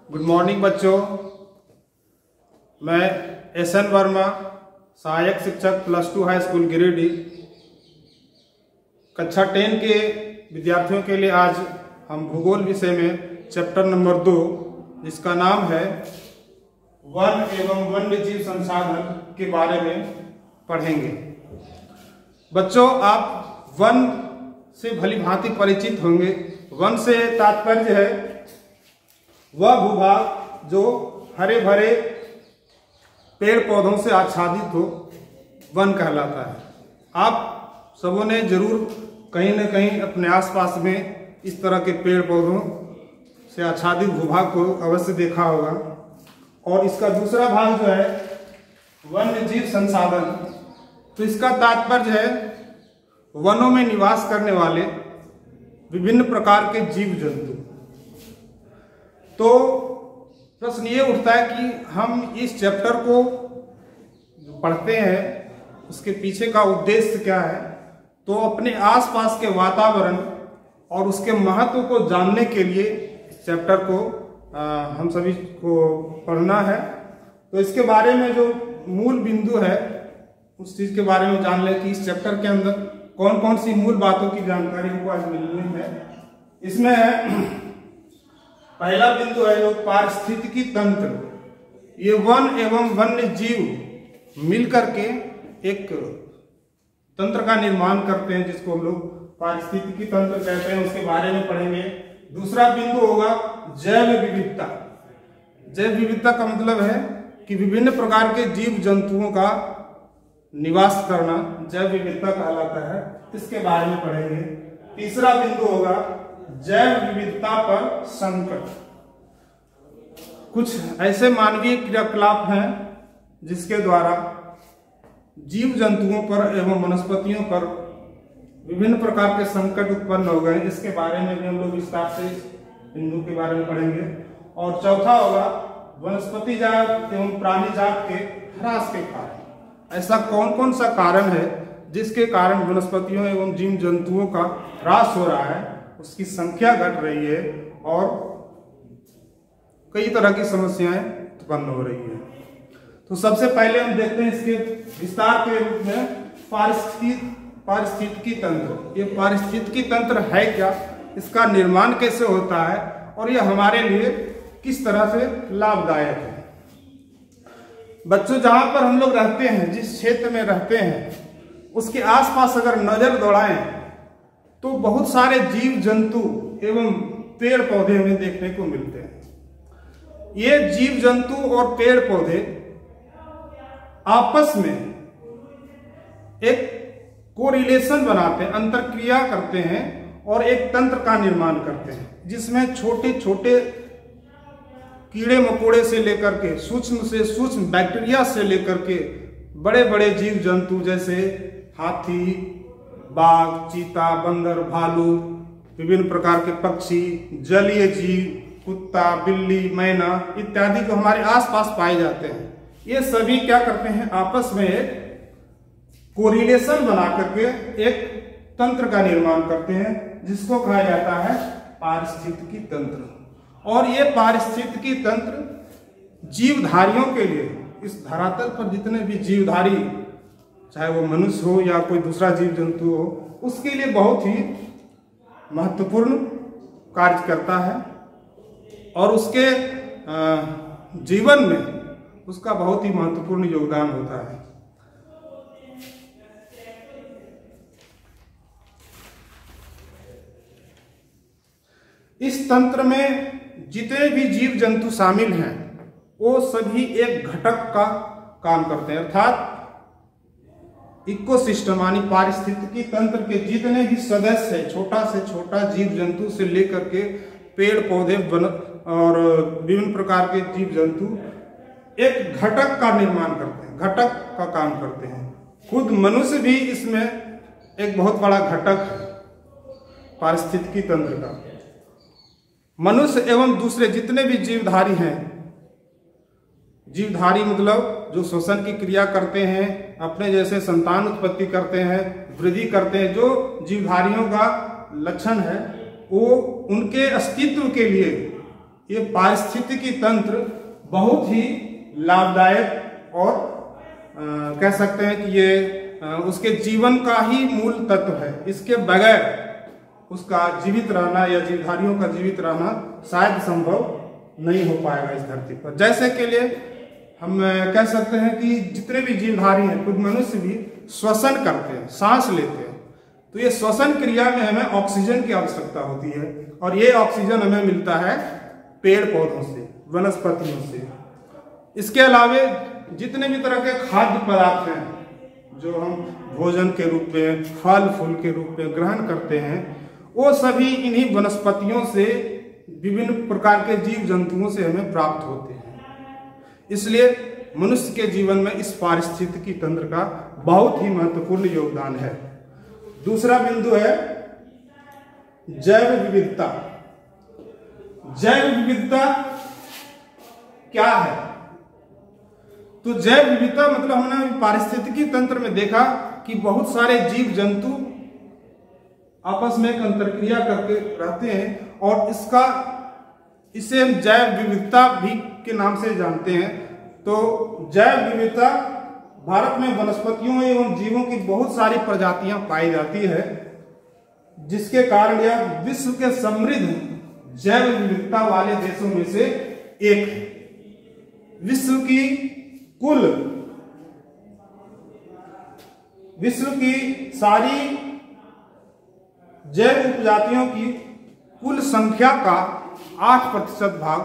Good morning बच्चों। मैं SN. Verma, सहायक शिक्षक +2 हाई स्कूल गिरिडीह, कक्षा 10 के विद्यार्थियों के लिए आज हम भूगोल विषय में चैप्टर नंबर 2 जिसका नाम है वन एवं वन्य जीव संसाधन के बारे में पढ़ेंगे। बच्चों, आप वन से भली भांति परिचित होंगे। वन से तात्पर्य है वह भूभाग जो हरे भरे पेड़ पौधों से आच्छादित हो, वन कहलाता है। आप सबों ने जरूर कहीं न कहीं अपने आसपास में इस तरह के पेड़ पौधों से आच्छादित भूभाग को अवश्य देखा होगा। और इसका दूसरा भाग जो है वन्य जीव संसाधन, तो इसका तात्पर्य है वनों में निवास करने वाले विभिन्न प्रकार के जीव जंतु। तो प्रश्न ये उठता है कि हम इस चैप्टर को पढ़ते हैं उसके पीछे का उद्देश्य क्या है। तो अपने आसपास के वातावरण और उसके महत्व को जानने के लिए इस चैप्टर को हम सभी को पढ़ना है। तो इसके बारे में जो मूल बिंदु है उस चीज के बारे में जान लें कि इस चैप्टर के अंदर कौन कौन सी मूल बातों की जानकारी हमको आज मिलनी है। इसमें पहला बिंदु है जो पारिस्थितिकी तंत्र। ये वन एवं वन्य जीव मिलकर के एक तंत्र का निर्माण करते हैं जिसको हम लोग पारिस्थितिकी तंत्र कहते हैं, उसके बारे में पढ़ेंगे। दूसरा बिंदु होगा जैव विविधता। जैव विविधता का मतलब है कि विभिन्न प्रकार के जीव जंतुओं का निवास करना जैव विविधता कहलाता है, इसके बारे में पढ़ेंगे। तीसरा बिंदु होगा जैव विविधता पर संकट। कुछ ऐसे मानवीय क्रियाकलाप हैं जिसके द्वारा जीव जंतुओं पर एवं वनस्पतियों पर विभिन्न प्रकार के संकट उत्पन्न हो गए, इसके बारे में भी हम लोग विस्तार से इस बिंदु के बारे में पढ़ेंगे। और चौथा होगा वनस्पति जात एवं प्राणी जात के ह्रास के कारण। ऐसा कौन कौन सा कारण है जिसके कारण वनस्पतियों एवं जीव जंतुओं का ह्रास हो रहा है, उसकी संख्या घट रही है और कई तरह की समस्याएं उत्पन्न हो रही है। तो सबसे पहले हम देखते हैं इसके विस्तार के रूप में पारिस्थितिकी तंत्र। ये पारिस्थितिकी तंत्र है क्या, इसका निर्माण कैसे होता है और ये हमारे लिए किस तरह से लाभदायक है। बच्चों, जहां पर हम लोग रहते हैं, जिस क्षेत्र में रहते हैं, उसके आसपास अगर नजर दौड़ाएं तो बहुत सारे जीव जंतु एवं पेड़ पौधे हमें देखने को मिलते हैं। ये जीव जंतु और पेड़ पौधे आपस में एक कोरिलेशन बनाते हैं, अंतरक्रिया करते हैं और एक तंत्र का निर्माण करते हैं जिसमें छोटे छोटे कीड़े मकोड़े से लेकर के सूक्ष्म से सूक्ष्म बैक्टीरिया से लेकर के बड़े बड़े जीव जंतु जैसे हाथी, बाघ, चीता, बंदर, भालू, विभिन्न प्रकार के पक्षी, जलीय जीव, कुत्ता, बिल्ली, मैना इत्यादि जो हमारे आसपास पाए जाते हैं, ये सभी क्या करते हैं, आपस में एक कोरिलेशन बना करके एक तंत्र का निर्माण करते हैं जिसको कहा जाता है पारिस्थितिकी तंत्र। और ये पारिस्थितिकी तंत्र जीवधारियों के लिए, इस धरातल पर जितने भी जीवधारी, चाहे वो मनुष्य हो या कोई दूसरा जीव जंतु हो, उसके लिए बहुत ही महत्वपूर्ण कार्य करता है और उसके जीवन में उसका बहुत ही महत्वपूर्ण योगदान होता है। इस तंत्र में जितने भी जीव जंतु शामिल हैं वो सभी एक घटक का काम करते हैं, अर्थात इकोसिस्टम यानी पारिस्थितिकी तंत्र के जितने भी सदस्य हैं, छोटा से छोटा जीव जंतु से लेकर के पेड़ पौधे और विभिन्न प्रकार के जीव जंतु एक घटक का निर्माण करते हैं, घटक का काम करते हैं। खुद मनुष्य भी इसमें एक बहुत बड़ा घटक है पारिस्थितिकी तंत्र का। मनुष्य एवं दूसरे जितने भी जीवधारी हैं, जीवधारी मतलब जो श्वसन की क्रिया करते हैं, अपने जैसे संतान उत्पत्ति करते हैं, वृद्धि करते हैं, जो जीवधारियों का लक्षण है, वो उनके अस्तित्व के लिए ये पारिस्थितिकी तंत्र बहुत ही लाभदायक और कह सकते हैं कि ये उसके जीवन का ही मूल तत्व है। इसके बगैर उसका जीवित रहना या जीवधारियों का जीवित रहना शायद संभव नहीं हो पाएगा इस धरती पर। जैसे के लिए हम कह सकते हैं कि जितने भी जीवधारी हैं, खुद मनुष्य भी श्वसन करते हैं, सांस लेते हैं, तो ये श्वसन क्रिया में हमें ऑक्सीजन की आवश्यकता होती है और ये ऑक्सीजन हमें मिलता है पेड़ पौधों से, वनस्पतियों से। इसके अलावे जितने भी तरह के खाद्य पदार्थ हैं जो हम भोजन के रूप में, फल फूल के रूप में ग्रहण करते हैं, वो सभी इन्हीं वनस्पतियों से, विभिन्न प्रकार के जीव जंतुओं से हमें प्राप्त होते हैं। इसलिए मनुष्य के जीवन में इस पारिस्थितिकी तंत्र का बहुत ही महत्वपूर्ण योगदान है। दूसरा बिंदु है जैव विविधता। जैव विविधता क्या है? तो जैव विविधता मतलब हमने पारिस्थितिकी तंत्र में देखा कि बहुत सारे जीव जंतु आपस में एक अंतरक्रिया करके रहते हैं और इसे हम जैव विविधता भी के नाम से जानते हैं। तो जैव विविधता भारत में वनस्पतियों एवं जीवों की बहुत सारी प्रजातियां पाई जाती है, जिसके कारण यह विश्व के समृद्ध जैव विविधता वाले देशों में से एक है। विश्व की सारी जैव उपजातियों की कुल संख्या का 8% भाग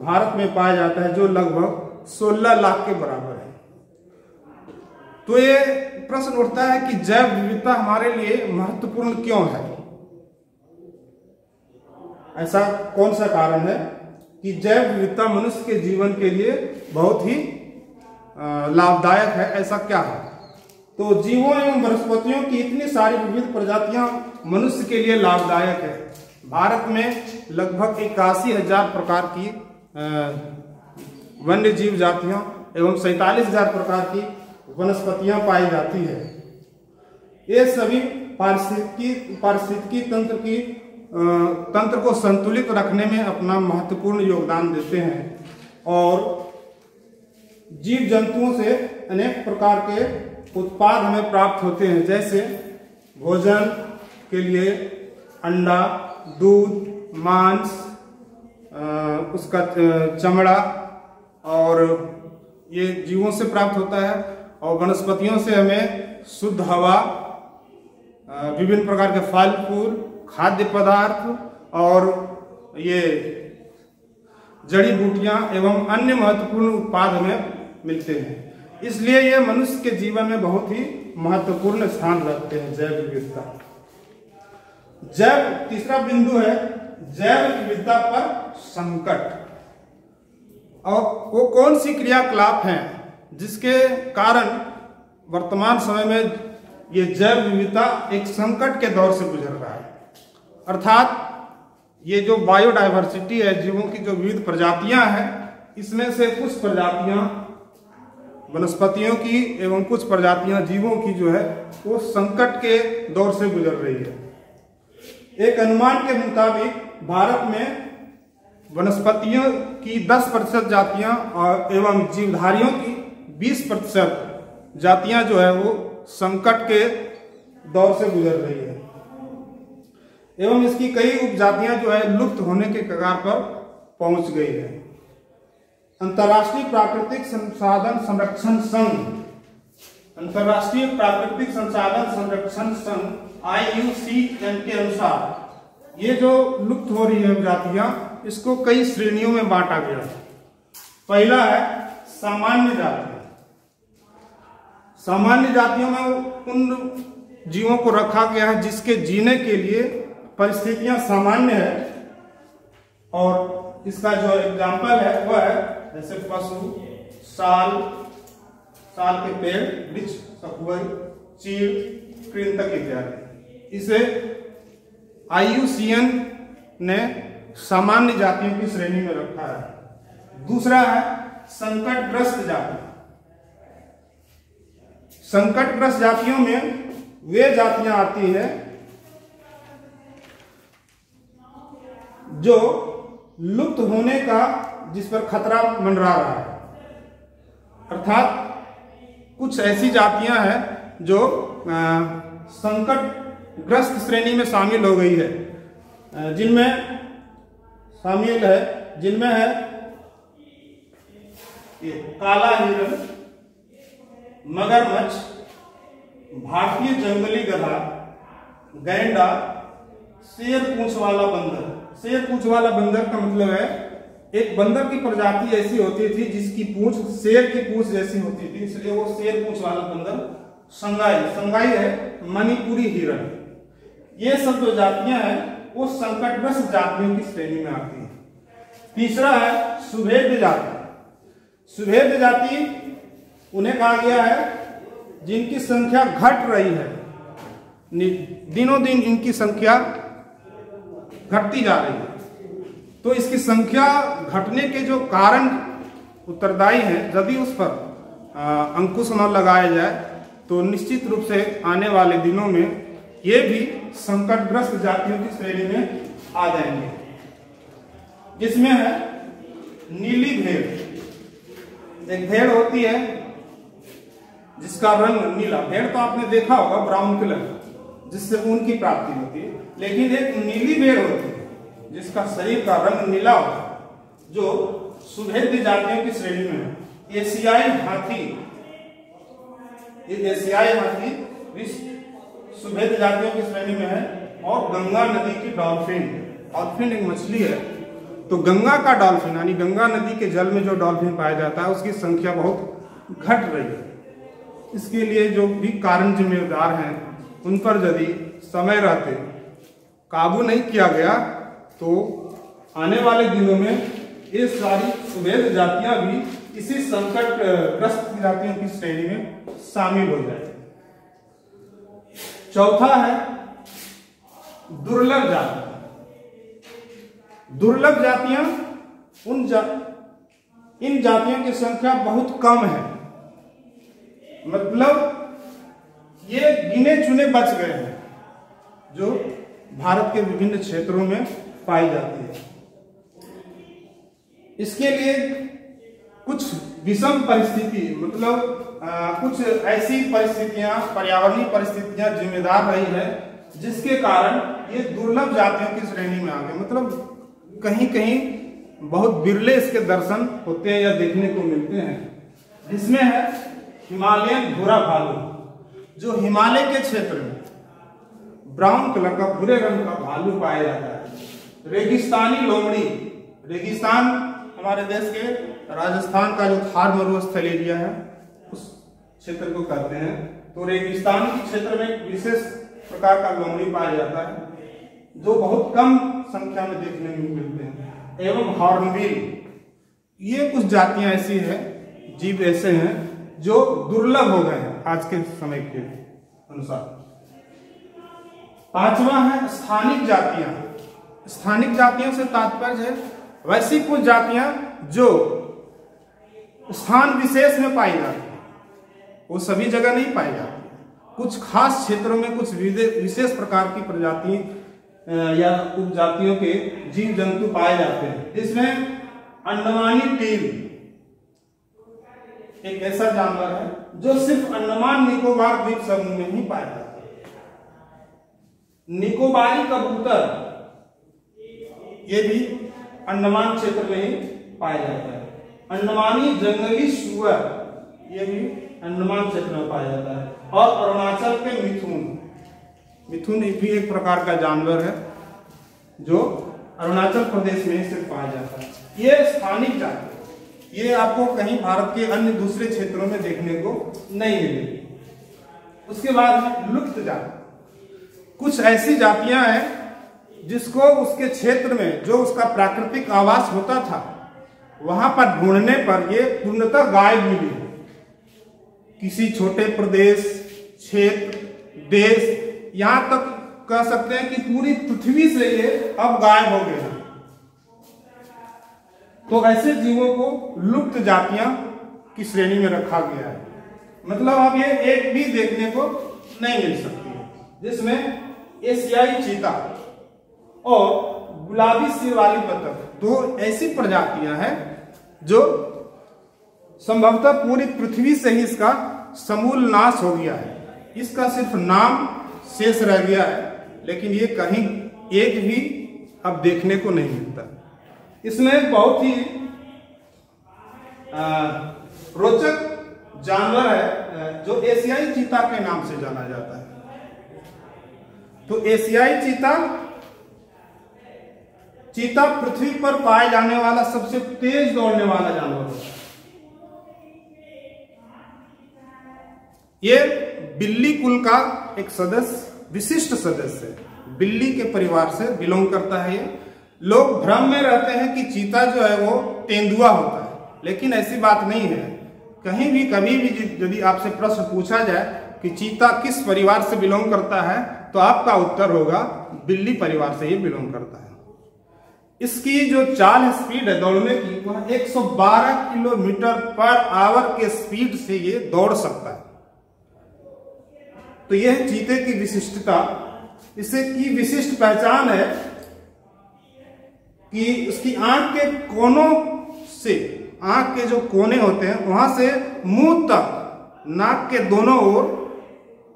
भारत में पाया जाता है, जो लगभग 16 लाख के बराबर है। तो ये प्रश्न उठता है कि जैव विविधता हमारे लिए महत्वपूर्ण क्यों है? ऐसा कौन सा कारण है कि जैव विविधता मनुष्य के जीवन के लिए बहुत ही लाभदायक है? ऐसा क्या है? तो जीवों एवं वनस्पतियों की इतनी सारी विविध प्रजातियां मनुष्य के लिए लाभदायक है। भारत में लगभग 81,000 प्रकार की वन्य जीव जातियां एवं 47,000 प्रकार की वनस्पतियां पाई जाती है। ये सभी पारिस्थितिकी तंत्र को संतुलित रखने में अपना महत्वपूर्ण योगदान देते हैं और जीव जंतुओं से अनेक प्रकार के उत्पाद हमें प्राप्त होते हैं, जैसे भोजन के लिए अंडा, दूध, मांस, उसका चमड़ा, और ये जीवों से प्राप्त होता है। और वनस्पतियों से हमें शुद्ध हवा, विभिन्न प्रकार के फल फूल, खाद्य पदार्थ और ये जड़ी बूटियां एवं अन्य महत्वपूर्ण उत्पाद हमें मिलते हैं। इसलिए ये मनुष्य के जीवन में बहुत ही महत्वपूर्ण स्थान रखते हैं जैव विविधता। तीसरा बिंदु है जैव विविधता पर संकट। और वो कौन सी क्रियाकलाप हैं जिसके कारण वर्तमान समय में ये जैव विविधता एक संकट के दौर से गुजर रहा है? अर्थात ये जो बायोडायवर्सिटी है, जीवों की जो विविध प्रजातियां हैं, इसमें से कुछ प्रजातियां वनस्पतियों की एवं कुछ प्रजातियां जीवों की जो है वो संकट के दौर से गुजर रही है। एक अनुमान के मुताबिक भारत में वनस्पतियों की 10% जातियां और एवं जीवधारियों की 20% जातियां जो है वो संकट के दौर से गुजर रही है एवं इसकी कई उपजातियां जो है लुप्त होने के कगार पर पहुंच गई है। अंतर्राष्ट्रीय प्राकृतिक संसाधन संरक्षण संघ, अंतर्राष्ट्रीय प्राकृतिक संसाधन संरक्षण संघ IUCN के अनुसार ये जो लुप्त हो रही है जातियां, इसको कई श्रेणियों में बांटा गया है। पहला है सामान्य जातियां। सामान्य जातियों में उन जीवों को रखा गया है जिसके जीने के लिए परिस्थितियां सामान्य है, और इसका जो एग्जाम्पल है वह है जैसे पशु, साल के पेड़, वृक्ष, सखुआ, चीड़, कृंतक इत्यादि। इसे IUCN ने सामान्य जातियों की श्रेणी में रखा है। दूसरा है संकटग्रस्त जाति। संकटग्रस्त जातियों में वे जातियां आती है जो लुप्त होने का जिस पर खतरा मंडरा रहा है, अर्थात कुछ ऐसी जातियां हैं जो संकटग्रस्त श्रेणी में शामिल हो गई है, जिनमें है ये काला हिरण, मगरमच्छ, भारतीय जंगली गधा, गैंडा, शेर पूंछ वाला बंदर। शेर पूंछ वाला बंदर का मतलब है एक बंदर की प्रजाति ऐसी होती थी जिसकी पूंछ शेर की पूंछ जैसी होती थी, इसलिए वो शेर पूंछ वाला बंदर। संगाई है मणिपुरी हिरण। ये सब जो जातियां हैं वो संकटग्रस्त जातियों की श्रेणी में आती है। तीसरा है सुभेद्य जाति। सुभेद्य जाति उन्हें कहा गया है जिनकी संख्या घट रही है, दिनों दिन इनकी संख्या घटती जा रही है। तो इसकी संख्या घटने के जो कारण उत्तरदायी हैं, यदि उस पर अंकुश न लगाया जाए तो निश्चित रूप से आने वाले दिनों में ये भी संकटग्रस्त जातियों की श्रेणी में आ जाएंगे। जिसमें है नीली भेड़। एक भेड़ होती है जिसका रंग नीला, भेड़ तो आपने देखा होगा ब्राउन कलर, जिससे ऊन की प्राप्ति होती है, लेकिन एक नीली भेड़ होती है जिसका शरीर का रंग नीला होता है, जो सुभेद्य जातियों की श्रेणी में है। एशियाई हाथी, ये एशियाई हाथी सुभेद्य जातियों की श्रेणी में है। और गंगा नदी की डॉल्फिन, डॉल्फिन एक मछली है, तो गंगा का डॉल्फिन यानी गंगा नदी के जल में जो डॉल्फिन पाया जाता है उसकी संख्या बहुत घट रही है। इसके लिए जो भी कारण जिम्मेदार हैं उन पर यदि समय रहते काबू नहीं किया गया तो आने वाले दिनों में ये सारी सुभेद्य जातियां भी इसी संकटग्रस्त जातियों की श्रेणी में शामिल हो जाए। चौथा है दुर्लभ जाति। दुर्लभ जातियां इन जातियों की संख्या बहुत कम है, मतलब ये गिने चुने बच गए हैं जो भारत के विभिन्न क्षेत्रों में पाई जाती है। इसके लिए कुछ विषम परिस्थिति, मतलब कुछ ऐसी परिस्थितियां, पर्यावरणीय परिस्थितियां जिम्मेदार रही है जिसके कारण ये दुर्लभ जातियों की श्रेणी में आ गए। मतलब कहीं कहीं बहुत बिरले इसके दर्शन होते हैं या देखने को मिलते हैं। जिसमें है हिमालयन भूरा भालू, जो हिमालय के क्षेत्र में ब्राउन कलर का, भूरे रंग का भालू पाया जाता है। रेगिस्तानी लोमड़ी, रेगिस्तान हमारे देश के राजस्थान का जो थार मरुस्थल एरिया है उस क्षेत्र को कहते हैं। तो रेगिस्तान के क्षेत्र में विशेष प्रकार का लोमड़ी पाया जाता है जो बहुत कम संख्या में देखने में मिलते हैं। एवं हॉर्नबिल, ये कुछ जातियां ऐसी हैं, जीव ऐसे हैं जो दुर्लभ हो गए हैं आज के समय के अनुसार। पांचवा है स्थानिक जातियां। स्थानिक जातियों से तात्पर्य है वैसी कुछ जातियां जो स्थान विशेष में पाई जाती है, वो सभी जगह नहीं पाई जाती। कुछ खास क्षेत्रों में कुछ विशेष प्रकार की प्रजाति या उपजातियों के जीव जंतु पाए जाते हैं। इसमें अंडमानी टील एक ऐसा जानवर है जो सिर्फ अंडमान निकोबार द्वीप समूह में ही पाया जाता है। निकोबारी कबूतर, ये भी अंडमान क्षेत्र में ही पाया जाता है। अंडमानी जंगली सुअर, ये भी अंडमान क्षेत्र में पाया जाता है। और अरुणाचल के मिथुन, मिथुन भी एक प्रकार का जानवर है जो अरुणाचल प्रदेश में सिर्फ पाया जाता है। ये स्थानिक जाति, ये आपको कहीं भारत के अन्य दूसरे क्षेत्रों में देखने को नहीं मिलेगी। उसके बाद लुप्त जाति, कुछ ऐसी जातियां हैं जिसको उसके क्षेत्र में जो उसका प्राकृतिक आवास होता था वहां पर ढूंढने पर ये पूर्णतः गायब मिली है। किसी छोटे प्रदेश, क्षेत्र, देश, यहां तक कह सकते हैं कि पूरी पृथ्वी से ये अब गायब हो गए हैं। तो ऐसे जीवों को लुप्त जातियां की श्रेणी में रखा गया है। मतलब अब ये एक भी देखने को नहीं मिल सकती है। जिसमें एशियाई चीता और गुलाबी सिर वाली बतख, दो ऐसी प्रजातियां हैं जो संभवतः पूरी पृथ्वी से ही इसका समूल नाश हो गया है। इसका सिर्फ नाम शेष रह गया है, लेकिन ये कहीं एक भी अब देखने को नहीं मिलता। इसमें बहुत ही रोचक जानवर है जो एशियाई चीता के नाम से जाना जाता है। तो एशियाई चीता पृथ्वी पर पाए जाने वाला सबसे तेज दौड़ने वाला जानवर होता है। ये बिल्ली कुल का एक विशिष्ट सदस्य है, बिल्ली के परिवार से बिलोंग करता है। ये लोग भ्रम में रहते हैं कि चीता जो है वो तेंदुआ होता है, लेकिन ऐसी बात नहीं है। कहीं भी कभी भी यदि आपसे प्रश्न पूछा जाए कि चीता किस परिवार से बिलोंग करता है, तो आपका उत्तर होगा बिल्ली परिवार से ही बिलोंग करता है। इसकी जो चाल स्पीड है दौड़ने की, वह 112 किलोमीटर पर आवर के स्पीड से ये दौड़ सकता है। तो यह चीते की विशिष्टता, इसे की विशिष्ट पहचान है कि उसकी आंख के कोनों से, आंख के जो कोने होते हैं वहां से मुंह तक, नाक के दोनों ओर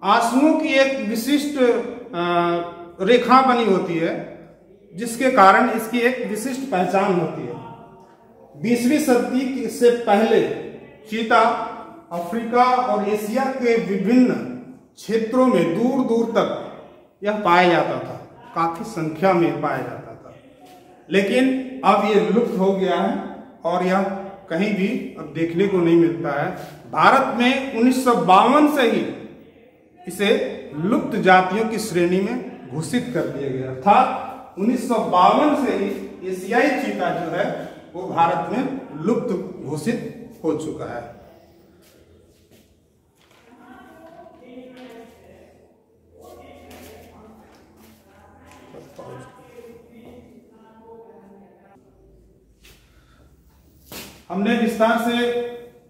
आंसुओं की एक विशिष्ट रेखा बनी होती है, जिसके कारण इसकी एक विशिष्ट पहचान होती है। 20वीं सदी से पहले चीता अफ्रीका और एशिया के विभिन्न क्षेत्रों में दूर दूर तक यह पाया जाता था, काफी संख्या में पाया जाता था। लेकिन अब ये लुप्त हो गया है और यह कहीं भी अब देखने को नहीं मिलता है। भारत में 1952 से ही इसे लुप्त जातियों की श्रेणी में घोषित कर दिया गया, अर्थात 1952 से ही एशियाई चीता जो है वो भारत में लुप्त घोषित हो चुका है। हमने विस्तार से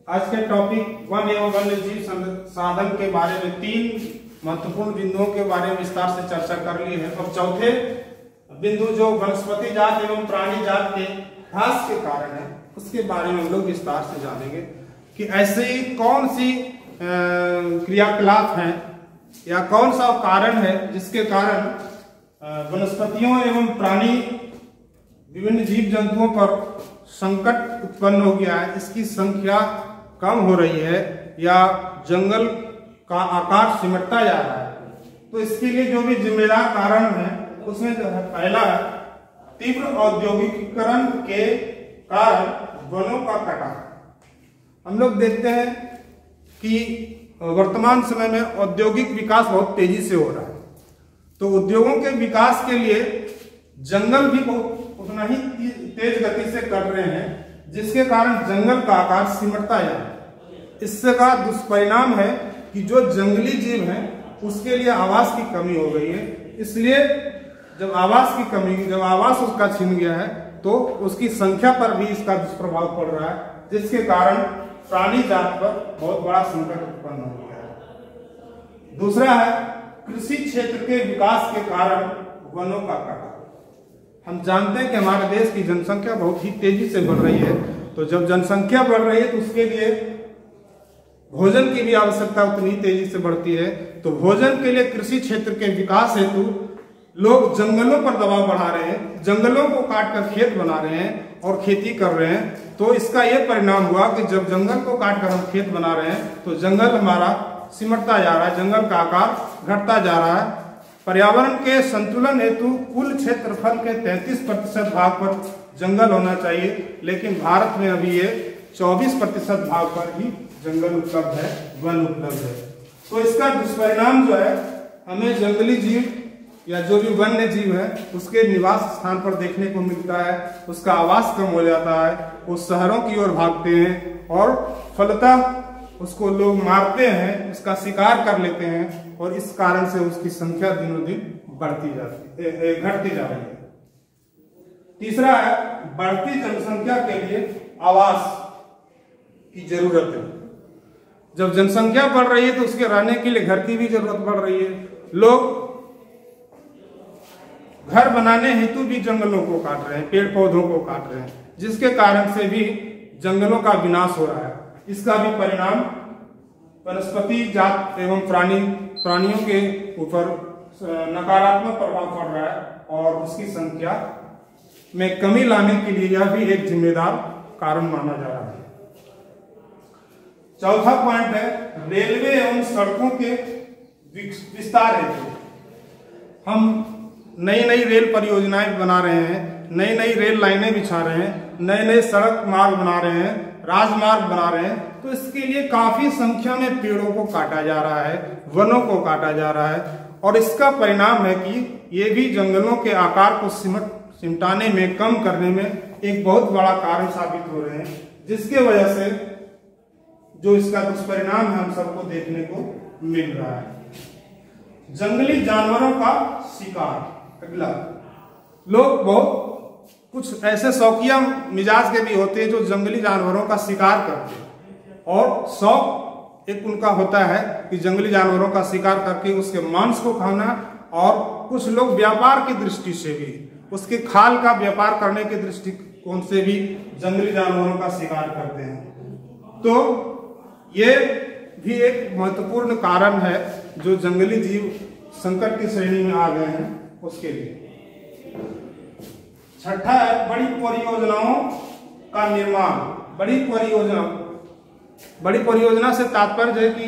आज के टॉपिक वन एवं वन्य जीव संसाधन के बारे में 3 महत्वपूर्ण बिंदुओं के बारे में विस्तार से चर्चा कर ली है। अब चौथे बिंदु जो वनस्पति जात एवं प्राणी जात के ह्रास के कारण है, उसके बारे में हम लोग विस्तार से जानेंगे कि ऐसे ही कौन सी क्रियाकलाप हैं या कौन सा कारण है जिसके कारण वनस्पतियों एवं प्राणी विभिन्न जीव जंतुओं पर संकट उत्पन्न हो गया है, इसकी संख्या कम हो रही है या जंगल का आकार सिमटता जा रहा है। तो इसके लिए जो भी जिम्मेदार कारण है उसमें जो है पहला है तीव्र औद्योगिकीकरण के कारण वनों का कटाव। हम लोग देखते हैं कि वर्तमान समय में औद्योगिक विकास बहुत तेजी से हो रहा है, तो उद्योगों के विकास के लिए जंगल भी बहुत उतना ही तेज गति से कट रहे हैं, जिसके कारण जंगल का आकार सिमटता जा रहा है। इससे का दुष्परिणाम है कि जो जंगली जीव हैं उसके लिए आवास की कमी हो गई है। इसलिए जब आवास उसका छिन गया है तो उसकी संख्या पर भी इसका दुष्प्रभाव पड़ रहा है, जिसके कारण प्राणी जात पर बहुत बड़ा संकट उत्पन्न हो गया है। दूसरा है कृषि क्षेत्र के विकास के कारण वनों का कटाव। हम जानते हैं कि हमारे देश की जनसंख्या बहुत ही तेजी से बढ़ रही है, तो जब जनसंख्या बढ़ रही है तो उसके लिए भोजन की भी आवश्यकता उतनी तेजी से बढ़ती है। तो भोजन के लिए कृषि क्षेत्र के विकास हेतु लोग जंगलों पर दबाव बढ़ा रहे हैं, जंगलों को काटकर खेत बना रहे हैं और खेती कर रहे हैं। तो इसका यह परिणाम हुआ कि जब जंगल को काटकर हम खेत बना रहे हैं तो जंगल हमारा सिमटता जा रहा है, जंगल का आकार घटता जा रहा है। पर्यावरण के संतुलन हेतु कुल क्षेत्रफल के 33% भाग पर जंगल होना चाहिए, लेकिन भारत में अभी ये 24% भाग पर ही जंगल उपलब्ध है, वन उपलब्ध है। तो इसका दुष्परिणाम जो है हमें जंगली जीव या जो भी वन्य जीव है उसके निवास स्थान पर देखने को मिलता है, उसका आवास कम हो जाता है, वो शहरों की ओर भागते हैं और फलतः उसको लोग मारते हैं, उसका शिकार कर लेते हैं और इस कारण से उसकी संख्या दिनों दिन घटती जा रही है। तीसरा है बढ़ती जनसंख्या के लिए आवास की जरूरत है। जब जनसंख्या बढ़ रही है तो उसके रहने के लिए घर की भी जरूरत बढ़ रही है। लोग घर बनाने हेतु भी जंगलों को काट रहे हैं, पेड़ पौधों को काट रहे हैं, जिसके कारण से भी जंगलों का विनाश हो रहा है। इसका भी परिणाम वनस्पति जात एवं प्राणियों के ऊपर नकारात्मक प्रभाव पड़ रहा है और उसकी संख्या में कमी लाने के लिए यह भी एक जिम्मेदार कारण माना जा रहा है। चौथा पॉइंट है रेलवे एवं सड़कों के विस्तार हेतु। हम नई नई रेल परियोजनाएं बना रहे हैं, नई नई रेल लाइनें बिछा रहे हैं, नए नए सड़क मार्ग बना रहे हैं, राजमार्ग बना रहे हैं, तो इसके लिए काफी संख्या में पेड़ों को काटा जा रहा है, वनों को काटा जा रहा है और इसका परिणाम है कि ये भी जंगलों के आकार को सिमटाने में, कम करने में एक बहुत बड़ा कारण साबित हो रहे हैं, जिसके वजह से जो इसका दुष्परिणाम है हम सबको देखने को मिल रहा है। जंगली जानवरों का शिकार। अगला, लोग बहुत कुछ ऐसे शौकिया मिजाज के भी होते हैं जो जंगली जानवरों का शिकार करते हैं और शौक एक उनका होता है कि जंगली जानवरों का शिकार करके उसके मांस को खाना, और कुछ लोग व्यापार की दृष्टि से भी उसके खाल का व्यापार करने के दृष्टिकोण से भी जंगली जानवरों का शिकार करते हैं। तो ये भी एक महत्वपूर्ण कारण है जो जंगली जीव संकट की श्रेणी में आ गए हैं उसके लिए। छठा है बड़ी परियोजनाओं का निर्माण। बड़ी परियोजना से तात्पर्य है कि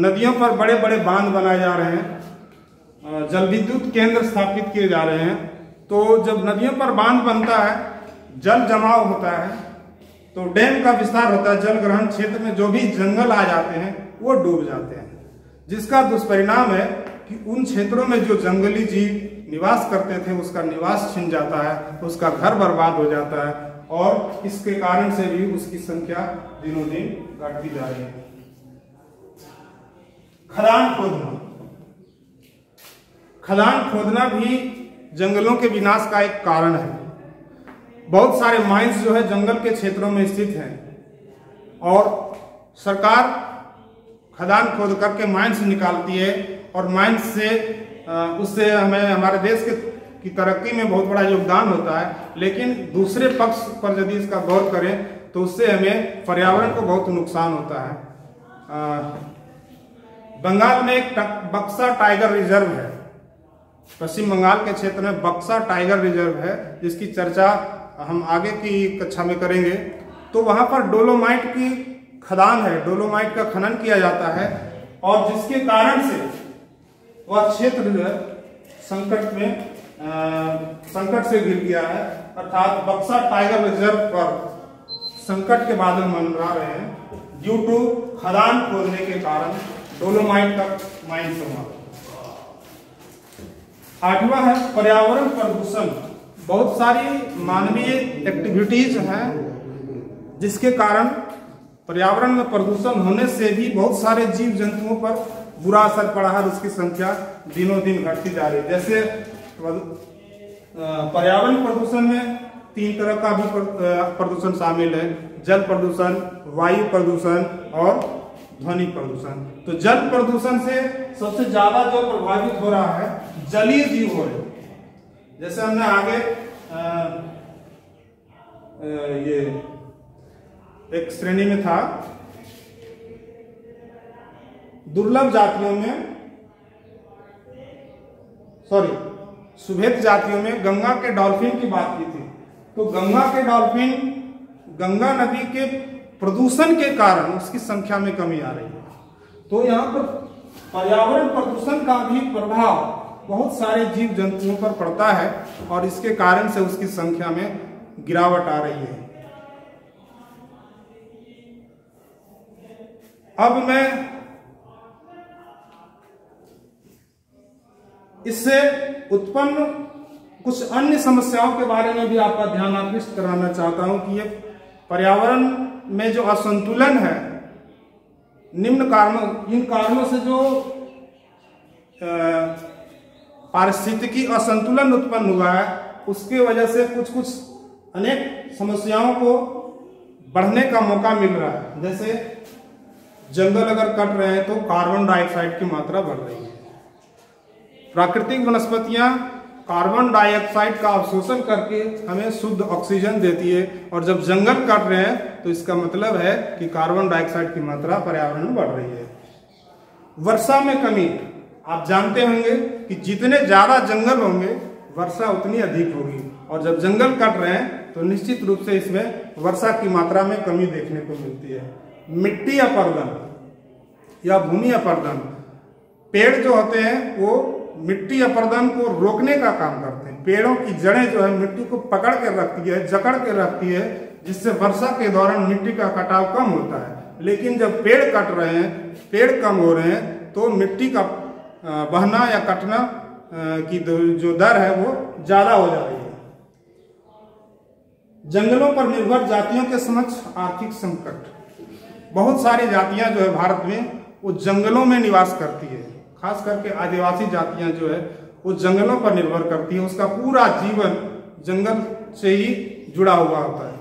नदियों पर बड़े बड़े बांध बनाए जा रहे हैं, जल विद्युत केंद्र स्थापित किए जा रहे हैं। तो जब नदियों पर बांध बनता है, जल जमाव होता है, तो डैम का विस्तार होता है, जल ग्रहण क्षेत्र में जो भी जंगल आ जाते हैं वो डूब जाते हैं, जिसका दुष्परिणाम है कि उन क्षेत्रों में जो जंगली जीव निवास करते थे उसका निवास छिन जाता है, उसका घर बर्बाद हो जाता है और इसके कारण से भी उसकी संख्या दिनों दिन घटती जा रही है। खदान खोदना भी जंगलों के विनाश का एक कारण है। बहुत सारे माइंस जो है जंगल के क्षेत्रों में स्थित हैं और सरकार खदान खोद करके माइंस निकालती है और माइंस से उससे हमें हमारे देश की तरक्की में बहुत बड़ा योगदान होता है। लेकिन दूसरे पक्ष पर यदि इसका गौर करें तो उससे हमें पर्यावरण को बहुत नुकसान होता है। बंगाल में एक बक्सा टाइगर रिजर्व है, पश्चिम बंगाल के क्षेत्र में बक्सा टाइगर रिजर्व है, जिसकी चर्चा हम आगे की कक्षा में करेंगे। तो वहां पर डोलोमाइट की खदान है, डोलोमाइट का खनन किया जाता है और जिसके कारण से वह क्षेत्र जो है संकट से घिर गया है, अर्थात बक्सा टाइगर रिजर्व पर संकट के बादल मंडरा रहे हैं ड्यू टू खदान खोदने के कारण डोलोमाइट का माइन हुआ। आठवां है पर्यावरण प्रदूषण। बहुत सारी मानवीय एक्टिविटीज हैं जिसके कारण पर्यावरण में प्रदूषण होने से भी बहुत सारे जीव जंतुओं पर बुरा असर पड़ा है, उसकी संख्या दिनों दिन घटती जा रही है। जैसे पर्यावरण प्रदूषण में 3 तरह का भी प्रदूषण शामिल है, जल प्रदूषण, वायु प्रदूषण और ध्वनि प्रदूषण। तो जल प्रदूषण से सबसे ज्यादा जो प्रभावित हो रहा है जलीय जीव हो रहे। जैसे हमने आगे ये एक श्रेणी में था दुर्लभ जातियों में, सुभेद जातियों में गंगा के डॉल्फिन की बात की थी। तो गंगा के डॉल्फिन गंगा नदी के प्रदूषण के कारण उसकी संख्या में कमी आ रही है। तो यहाँ पर पर्यावरण प्रदूषण का भी प्रभाव बहुत सारे जीव जंतुओं पर पड़ता है और इसके कारण से उसकी संख्या में गिरावट आ रही है। अब मैं इससे उत्पन्न कुछ अन्य समस्याओं के बारे में भी आपका ध्यान आकृष्ट कराना चाहता हूं कि ये पर्यावरण में जो असंतुलन है, इन कारणों से जो पारिस्थितिकी असंतुलन उत्पन्न हुआ है, उसके वजह से कुछ अनेक समस्याओं को बढ़ने का मौका मिल रहा है। जैसे जंगल अगर कट रहे हैं तो कार्बन डाइऑक्साइड की मात्रा बढ़ रही है। प्राकृतिक वनस्पतियां कार्बन डाइऑक्साइड का अवशोषण करके हमें शुद्ध ऑक्सीजन देती है, और जब जंगल काट रहे हैं तो इसका मतलब है कि कार्बन डाइऑक्साइड की मात्रा पर्यावरण में बढ़ रही है। वर्षा में कमी, आप जानते होंगे कि जितने ज्यादा जंगल होंगे वर्षा उतनी अधिक होगी, और जब जंगल काट रहे हैं तो निश्चित रूप से इसमें वर्षा की मात्रा में कमी देखने को मिलती है। मिट्टी अपरदन या भूमि अपरदन, पेड़ जो होते हैं वो मिट्टी अपरदन को रोकने का काम करते हैं। पेड़ों की जड़ें जो है मिट्टी को पकड़ के रखती है, जकड़ के रखती है, जिससे वर्षा के दौरान मिट्टी का कटाव कम होता है। लेकिन जब पेड़ कट रहे हैं, पेड़ कम हो रहे हैं, तो मिट्टी का बहना या कटना की जो दर है वो ज्यादा हो जा रही है। जंगलों पर निर्भर जातियों के समक्ष आर्थिक संकट, बहुत सारी जातियां जो है भारत में वो जंगलों में निवास करती है, खास करके आदिवासी जातियां जो है वो जंगलों पर निर्भर करती है, उसका पूरा जीवन जंगल से ही जुड़ा हुआ होता है।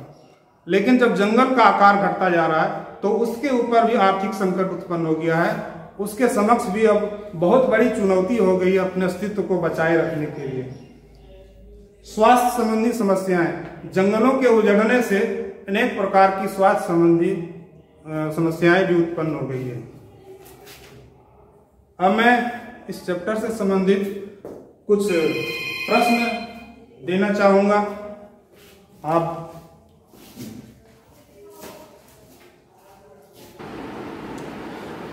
लेकिन जब जंगल का आकार घटता जा रहा है तो उसके ऊपर भी आर्थिक संकट उत्पन्न हो गया है, उसके समक्ष भी अब बहुत बड़ी चुनौती हो गई है अपने अस्तित्व को बचाए रखने के लिए। स्वास्थ्य संबंधी समस्याएं, जंगलों के उजड़ने से अनेक प्रकार की स्वास्थ्य संबंधी समस्याएं भी उत्पन्न हो गई है। अब मैं इस चैप्टर से संबंधित कुछ प्रश्न देना चाहूंगा। आप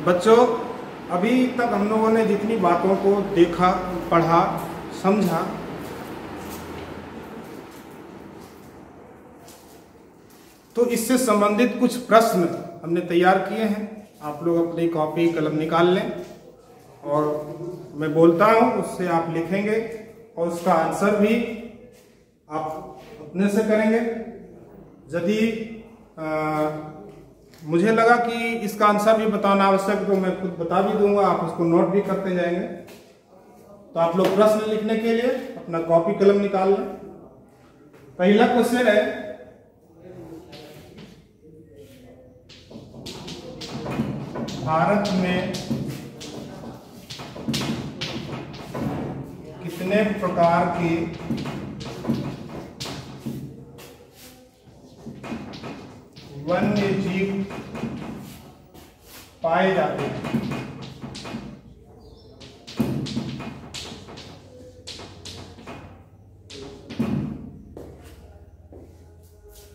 बच्चों, अभी तक हम लोगों ने जितनी बातों को देखा, पढ़ा, समझा, तो इससे संबंधित कुछ प्रश्न हमने तैयार किए हैं। आप लोग अपनी कॉपी कलम निकाल लें और मैं बोलता हूं उससे आप लिखेंगे और उसका आंसर भी आप अपने से करेंगे। यदि मुझे लगा कि इसका आंसर भी बताना आवश्यक है तो मैं खुद बता भी दूंगा, आप उसको नोट भी करते जाएंगे। तो आप लोग प्रश्न लिखने के लिए अपना कॉपी कलम निकाल लें। पहला क्वेश्चन है, भारत में कितने प्रकार के वन्य जीव पाए जाते हैं?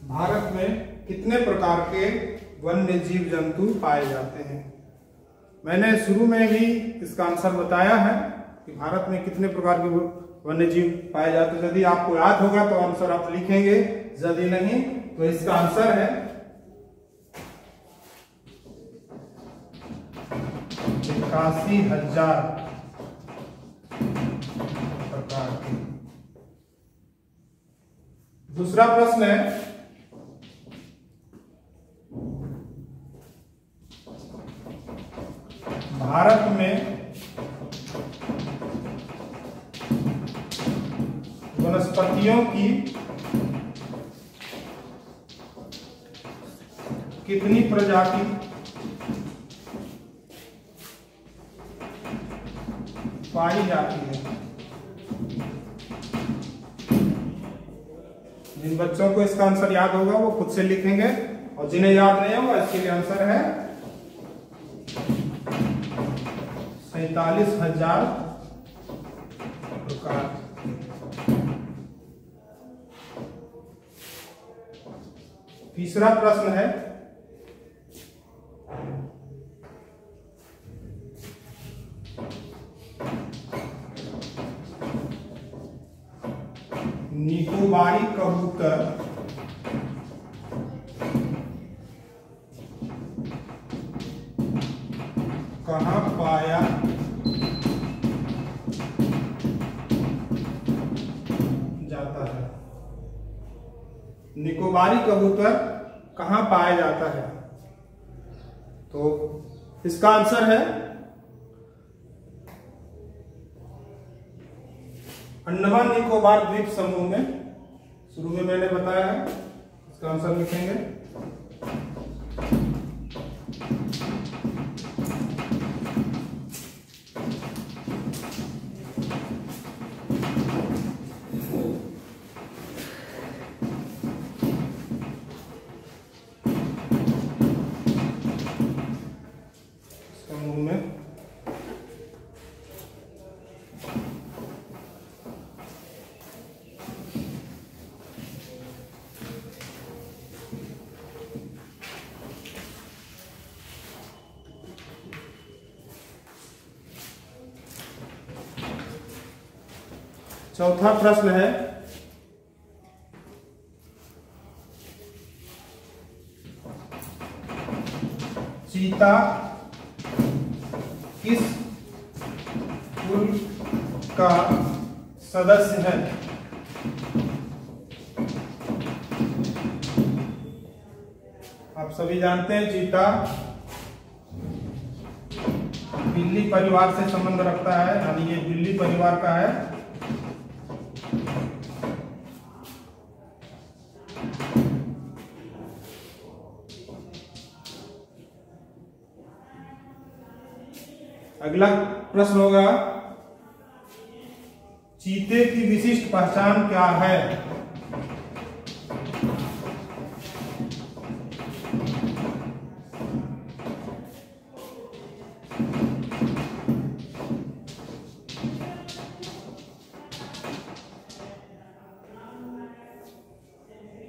भारत में कितने प्रकार के वन्य जीव जंतु पाए जाते हैं? मैंने शुरू में भी इसका आंसर बताया है कि भारत में कितने प्रकार के वन्य जीव पाए जाते हैं। यदि आपको याद होगा तो आंसर आप लिखेंगे, यदि नहीं तो इसका आंसर है 81,000 प्रकार के। दूसरा प्रश्न है, भारत में वनस्पतियों की कितनी प्रजाति पाई जाती है? जिन बच्चों को इसका आंसर याद होगा वो खुद से लिखेंगे, और जिन्हें याद नहीं होगा इसके लिए आंसर है 47,000 प्रकार। तीसरा प्रश्न है, निकोबारी कबूतर कहाँ पाया जाता है? निकोबारी कबूतर कहाँ पाया जाता है? तो इसका आंसर है अंडमान निकोबार द्वीप समूह में। शुरू में मैंने बताया है, इसका आंसर लिखेंगे। समूह में चौथा प्रश्न है, चीता किस कुल का सदस्य है? आप सभी जानते हैं चीता बिल्ली परिवार से संबंध रखता है, यानी ये बिल्ली परिवार का है। अगला प्रश्न होगा, चीते की विशिष्ट पहचान क्या है?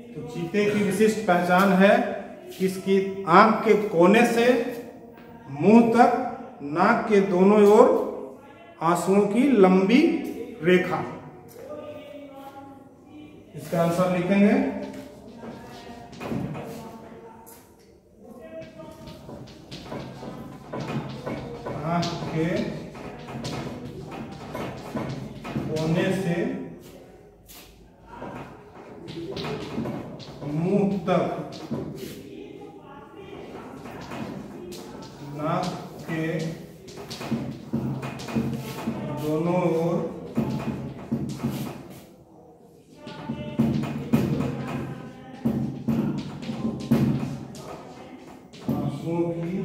तो चीते की विशिष्ट पहचान है इसकी आंख के कोने से मुंह तक नाक के दोनों ओर आंसुओं की लंबी रेखा। इसका आंसर लिखेंगे। आंख के कोने से मुंह तक नाक के दोनों ओर आंसुओं की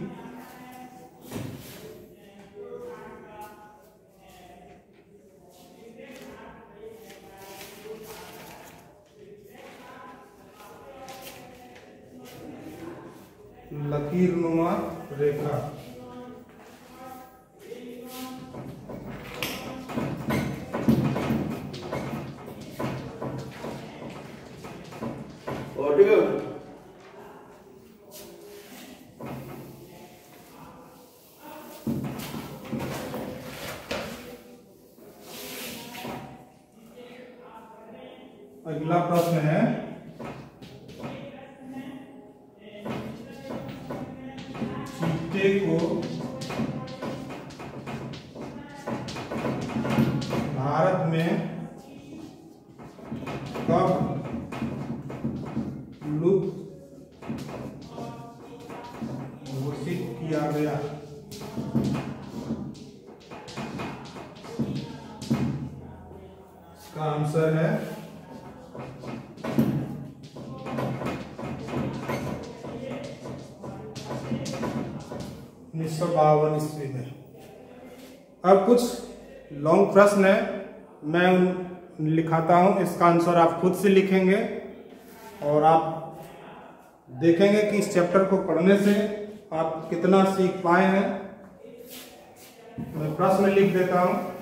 लकीरनुमा रेखा। अगला प्रश्न है, चीते को भारत में कब लुप्त घोषित किया गया? इसका आंसर है 1952 ईस्वी में। अब कुछ लॉन्ग प्रश्न है, मैं लिखाता हूं, इसका आंसर आप खुद से लिखेंगे और आप देखेंगे कि इस चैप्टर को पढ़ने से आप कितना सीख पाए हैं। मैं प्रश्न लिख देता हूं।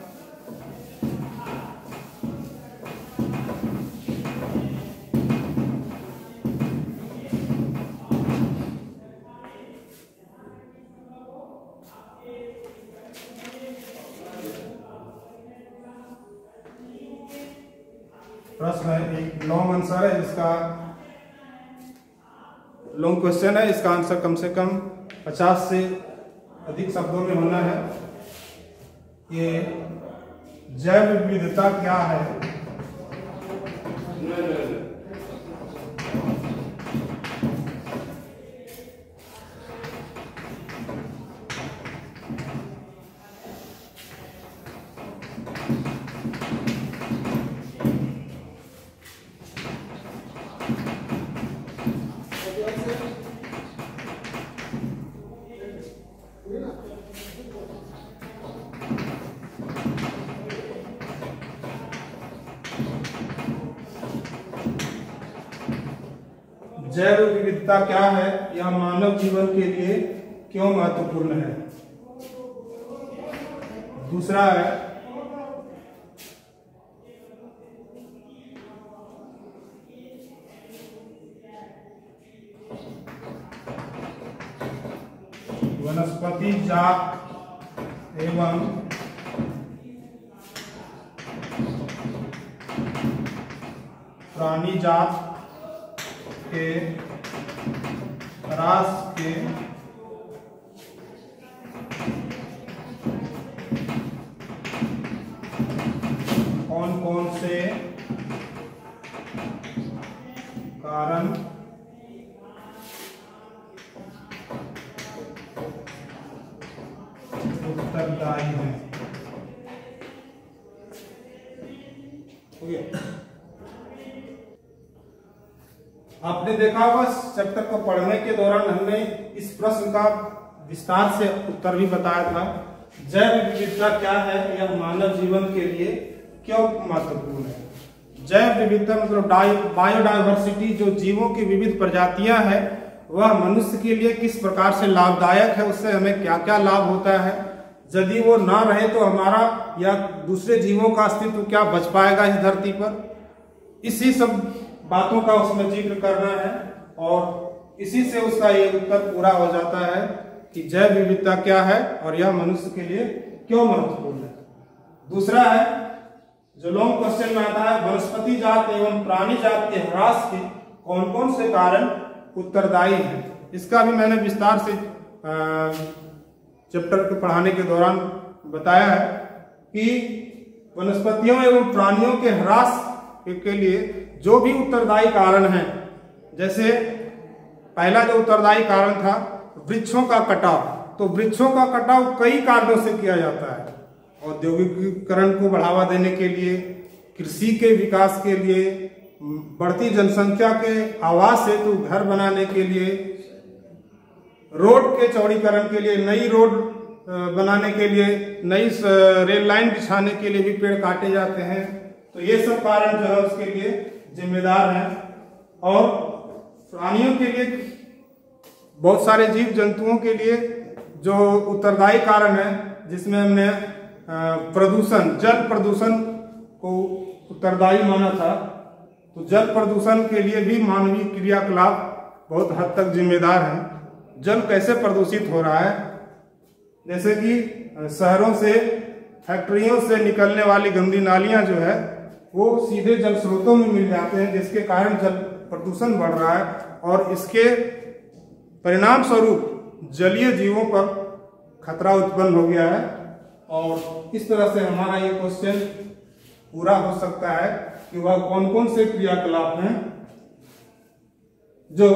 प्रश्न है, एक लॉन्ग आंसर है, इसका लॉन्ग क्वेश्चन है, इसका आंसर कम से कम 50 से अधिक शब्दों में होना है। ये जैव विविधता क्या है? जैव विविधता क्या है? यह मानव जीवन के लिए क्यों महत्वपूर्ण है? दूसरा है वनस्पति जात एवं प्राणी जात के ह्रास के कौन कौन से कारण उत्तरदायी हैं। आपने देखा होगा चैप्टर को पढ़ने के दौरान हमने इस प्रश्न का विस्तार से उत्तर भी बताया था। जैव विविधता क्या है, यह मानव जीवन के लिए क्यों महत्वपूर्ण है। जैव विविधता मतलब बायोडायवर्सिटी, जो जीवों की विविध प्रजातियां हैं, वह मनुष्य के लिए किस प्रकार से लाभदायक है, उससे हमें क्या क्या लाभ होता है। यदि वो ना रहे तो हमारा या दूसरे जीवों का अस्तित्व क्या बच पाएगा इस धरती पर। इसी सब बातों का उसमें जिक्र करना है और इसी से उसका ये उत्तर पूरा हो जाता है कि जैव विविधता क्या है और यह मनुष्य के लिए क्यों महत्वपूर्ण है। दूसरा है जो लॉन्ग क्वेश्चन में आता है, वनस्पति जात एवं प्राणी जात के ह्रास के कौन कौन से कारण उत्तरदायी हैं। इसका भी मैंने विस्तार से चैप्टर के पढ़ाने के दौरान बताया है कि वनस्पतियों एवं प्राणियों के ह्रास के लिए जो भी उत्तरदायी कारण हैं, जैसे पहला जो उत्तरदायी कारण था वृक्षों का कटाव, तो वृक्षों का कटाव कई कारणों से किया जाता है। औद्योगिकीकरण को बढ़ावा देने के लिए, कृषि के विकास के लिए, बढ़ती जनसंख्या के आवास हेतु घर बनाने के लिए, रोड के चौड़ीकरण के लिए, नई रोड बनाने के लिए, नई रेल लाइन बिछाने के लिए भी पेड़ काटे जाते हैं। तो ये सब कारण जो है उसके लिए जिम्मेदार हैं। और प्राणियों के लिए, बहुत सारे जीव जंतुओं के लिए जो उत्तरदायी कारण है, जिसमें हमने प्रदूषण, जल प्रदूषण को उत्तरदायी माना था, तो जल प्रदूषण के लिए भी मानवीय क्रियाकलाप बहुत हद तक जिम्मेदार हैं। जल कैसे प्रदूषित हो रहा है, जैसे कि शहरों से, फैक्ट्रियों से निकलने वाली गंदी नालियां जो है वो सीधे जल स्रोतों में मिल जाते हैं, जिसके कारण जल प्रदूषण बढ़ रहा है और इसके परिणाम स्वरूप जलीय जीवों पर खतरा उत्पन्न हो गया है। और इस तरह से हमारा ये क्वेश्चन पूरा हो सकता है कि वह कौन कौन से क्रियाकलाप हैं जो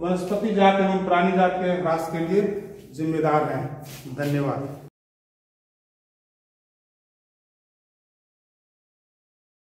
वनस्पति जात एवं प्राणी जात के ह्रास के लिए जिम्मेदार हैं। धन्यवाद।